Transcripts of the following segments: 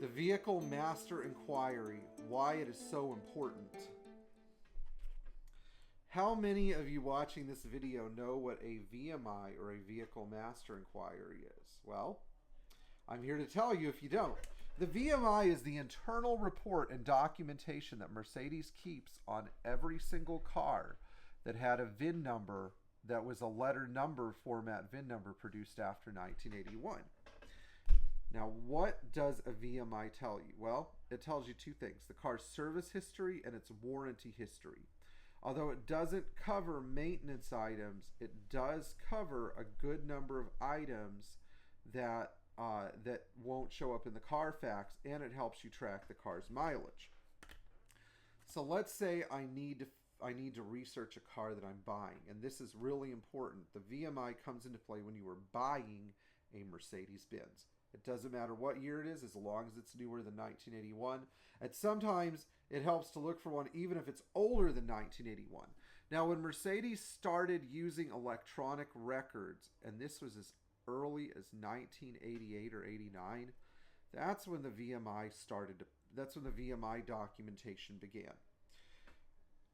The Vehicle Master Inquiry, why it is so important. How many of you watching this video know what a VMI or a Vehicle Master Inquiry is? Well, I'm here to tell you if you don't. The VMI is the internal report and documentation that Mercedes keeps on every single car that had a VIN number that was a letter number format VIN number produced after 1981. Now, what does a VMI tell you? Well, it tells you two things: the car's service history and its warranty history. Although it doesn't cover maintenance items, it does cover a good number of items that won't show up in the Carfax, and it helps you track the car's mileage. So let's say I need to research a car that I'm buying, and this is really important. The VMI comes into play when you are buying a Mercedes-Benz. It doesn't matter what year it is, as long as it's newer than 1981. And sometimes it helps to look for one even if it's older than 1981. Now, when Mercedes started using electronic records, and this was as early as 1988 or 89, that's when the VMI documentation began.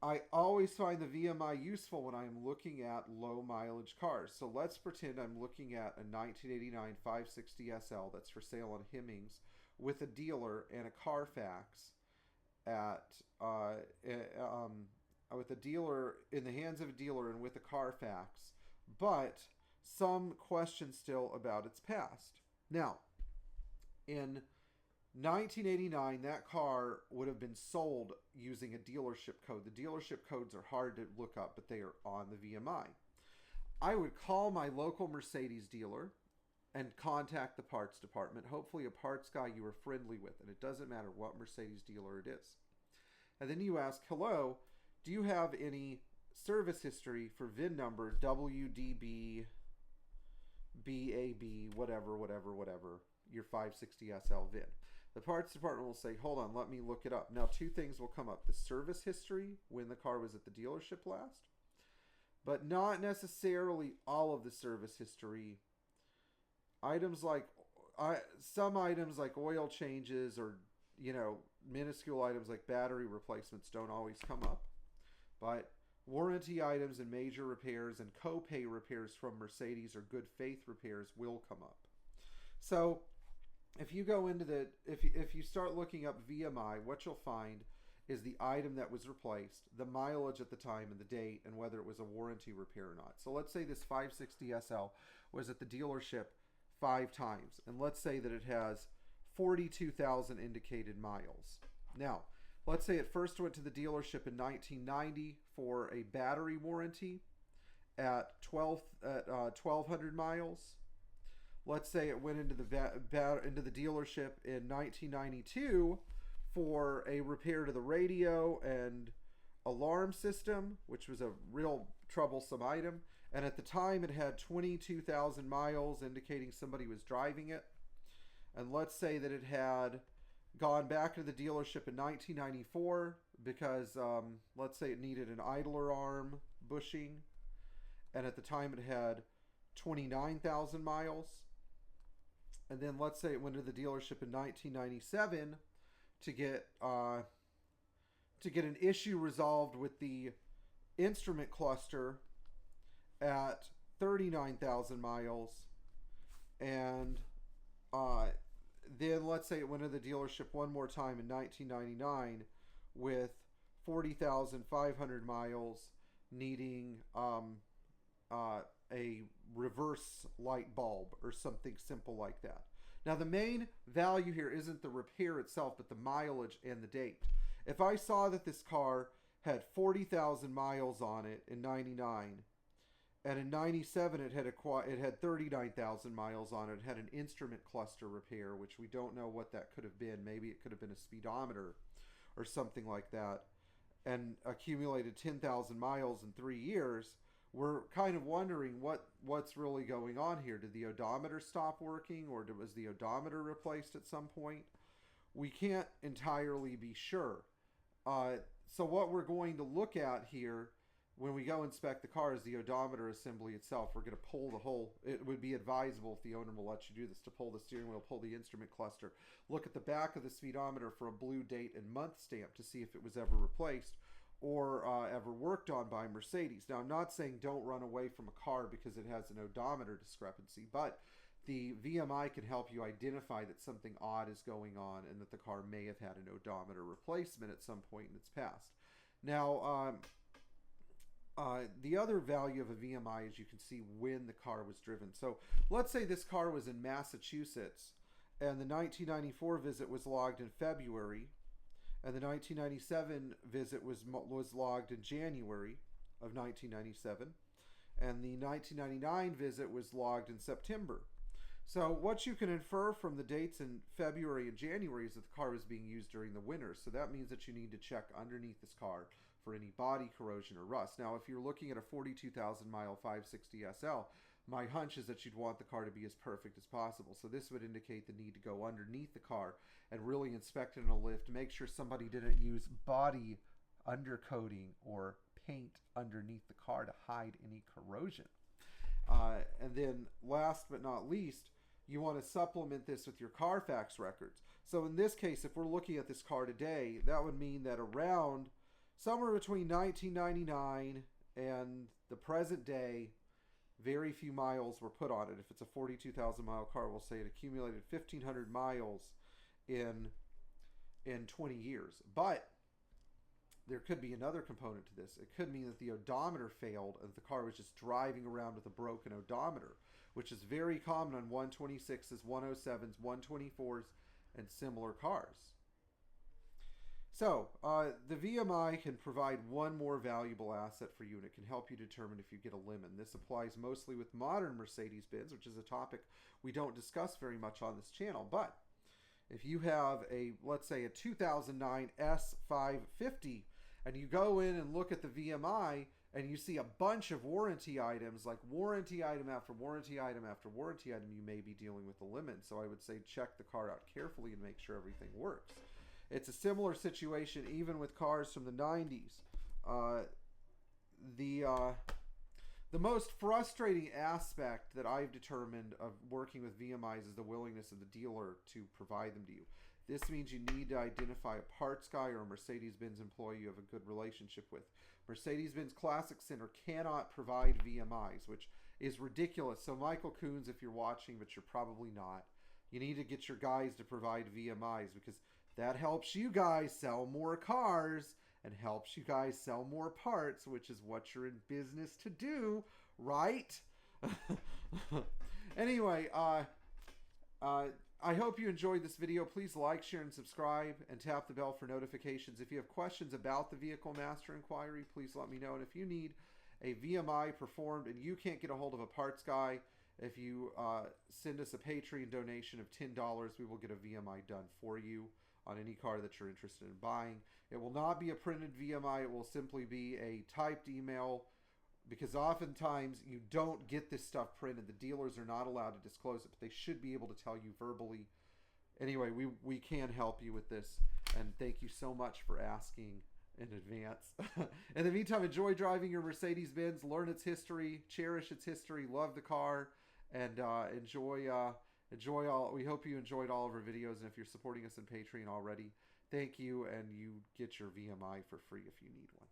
I always find the VMI useful when I'm looking at low mileage cars. So let's pretend I'm looking at a 1989 560 SL that's for sale on Hemmings with a dealer and a Carfax with a dealer in the hands of a dealer and with a Carfax, but some question still about its past. Now, in 1989, that car would have been sold using a dealership code. The dealership codes are hard to look up, but they are on the VMI. I would call my local Mercedes dealer and contact the parts department, hopefully a parts guy you are friendly with, and it doesn't matter what Mercedes dealer it is. And then you ask, hello, do you have any service history for VIN number WDB, BAB, whatever, your 560 SL VIN. The parts department will say, hold on, let me look it up. Now, two things will come up: the service history, when the car was at the dealership last, but not necessarily all of the service history. Items like some items like oil changes or minuscule items like battery replacements don't always come up, but warranty items and major repairs and co-pay repairs from Mercedes or good faith repairs will come up. So if you go into if you start looking up VMI, what you'll find is the item that was replaced, the mileage at the time and the date, and whether it was a warranty repair or not. So let's say this 560 SL was at the dealership 5 times, and let's say that it has 42,000 indicated miles. Now, let's say it first went to the dealership in 1990 for a battery warranty at 1,200 miles. Let's say it went into the dealership in 1992 for a repair to the radio and alarm system, which was a real troublesome item. And at the time, it had 22,000 miles, indicating somebody was driving it. And let's say that it had gone back to the dealership in 1994 because, let's say it needed an idler arm bushing. And at the time, it had 29,000 miles. And then let's say it went to the dealership in 1997 to get an issue resolved with the instrument cluster at 39,000 miles. And then let's say it went to the dealership one more time in 1999 with 40,500 miles, needing a reverse light bulb or something simple like that. Now, the main value here isn't the repair itself, but the mileage and the date. If I saw that this car had 40,000 miles on it in 99, and in 97 it had 39,000 miles on it, it had an instrument cluster repair, which we don't know what that could have been. Maybe it could have been a speedometer or something like that, and accumulated 10,000 miles in 3 years. We're kind of wondering what's really going on here. Did the odometer stop working, or was the odometer replaced at some point? We can't entirely be sure. So what we're going to look at here when we go inspect the car is the odometer assembly itself. We're going to pull the whole, it would be advisable if the owner will let you do this, to pull the steering wheel, pull the instrument cluster, look at the back of the speedometer for a blue date and month stamp to see if it was ever replaced or ever worked on by Mercedes. Now, I'm not saying don't run away from a car because it has an odometer discrepancy, but the VMI can help you identify that something odd is going on and that the car may have had an odometer replacement at some point in its past. Now, the other value of a VMI is you can see when the car was driven. So let's say this car was in Massachusetts and the 1994 visit was logged in February and the 1997 visit was logged in January of 1997 and the 1999 visit was logged in September. So what you can infer from the dates in February and January is that the car was being used during the winter. So that means that you need to check underneath this car for any body corrosion or rust. Now, if you're looking at a 42,000 mile 560 SL, my hunch is that you'd want the car to be as perfect as possible. So this would indicate the need to go underneath the car and really inspect it in a lift, make sure somebody didn't use body undercoating or paint underneath the car to hide any corrosion. And then last but not least, you want to supplement this with your Carfax records. So in this case, if we're looking at this car today, that would mean that around somewhere between 1999 and the present day, very few miles were put on it. If it's a 42,000 mile car, we'll say it accumulated 1,500 miles in 20 years. But there could be another component to this. It could mean that the odometer failed and the car was just driving around with a broken odometer, which is very common on 126s, 107s, 124s, and similar cars. So the VMI can provide one more valuable asset for you, and it can help you determine if you get a lemon. This applies mostly with modern Mercedes-Benz, which is a topic we don't discuss very much on this channel. But if you have a, let's say, a 2009 S550, and you go in and look at the VMI, and you see a bunch of warranty items, like warranty item after warranty item after warranty item, you may be dealing with a lemon. So I would say check the car out carefully and make sure everything works. It's a similar situation even with cars from the 90s. The most frustrating aspect that I've determined of working with VMIs is the willingness of the dealer to provide them to you. This means you need to identify a parts guy or a Mercedes-Benz employee you have a good relationship with. Mercedes-Benz Classic Center cannot provide VMIs, which is ridiculous. So Michael Coons, if you're watching, but you're probably not, you need to get your guys to provide VMIs because that helps you guys sell more cars and helps you guys sell more parts, which is what you're in business to do, right? Anyway, I hope you enjoyed this video. Please like, share, and subscribe, and tap the bell for notifications. If you have questions about the Vehicle Master Inquiry, please let me know. And if you need a VMI performed and you can't get a hold of a parts guy, if you send us a Patreon donation of $10, we will get a VMI done for you on any car that you're interested in buying. It will not be a printed VMI. It will simply be a typed email, because oftentimes you don't get this stuff printed. The dealers are not allowed to disclose it, but they should be able to tell you verbally. Anyway, we can help you with this, and thank you so much for asking in advance. In the meantime, enjoy driving your Mercedes-Benz, learn its history, cherish its history, love the car, and enjoy all. We hope you enjoyed all of our videos, and if you're supporting us on Patreon already, thank you, and you get your VMI for free if you need one.